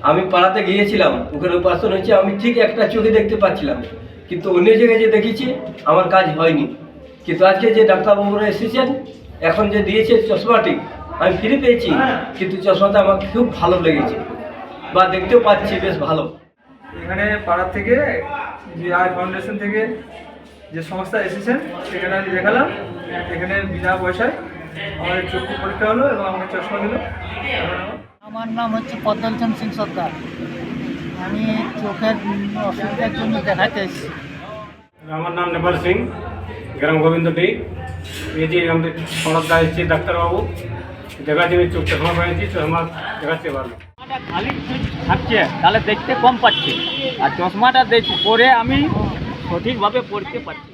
আমি পাড়াতে গিয়েছিলাম, ওখানে অপারেশন হয়েছে, আমি ঠিক একটা চোখে দেখতে পাচ্ছিলাম, কিন্তু অন্য জায়গায় যে দেখেছি আমার কাজ হয়নি। কিন্তু আজকে যে ডাক্তারবাবুরা এসেছেন, এখন যে দিয়েছে চশমাটি আমি ফ্রি পেয়েছি, কিন্তু চশমাটা আমার খুব ভালো লেগেছে বা দেখতেও পাচ্ছি বেশ ভালো। এখানে পাড়ার থেকে যে আই ফাউন্ডেশন থেকে যে সংস্থা এসেছেন সেখানে আমি দেখালাম। এখানে বিনা পয়সায় আমাদের চক্ষু পরীক্ষা হলো এবং আমাকে চশমা দিল। আমার নাম হচ্ছে পদ্মলোচন সিং সরকার। আমি চোখের অসুবিধার জন্য দেখাতে এসেছি। আমার নাম নেপাল সিং, গ্রাম গোবিন্দটি। এই যে আমাদের খড়দা এসেছে ডাক্তারবাবু, দেখাচ্ছি আমি চোখ চশমা পেয়েছি, চশমা দেখাচ্ছে ভালো। খালি থাকছে তাহলে দেখতে কম পাচ্ছে, আর চশমাটা পরে আমি সঠিকভাবে পড়তে পারছি।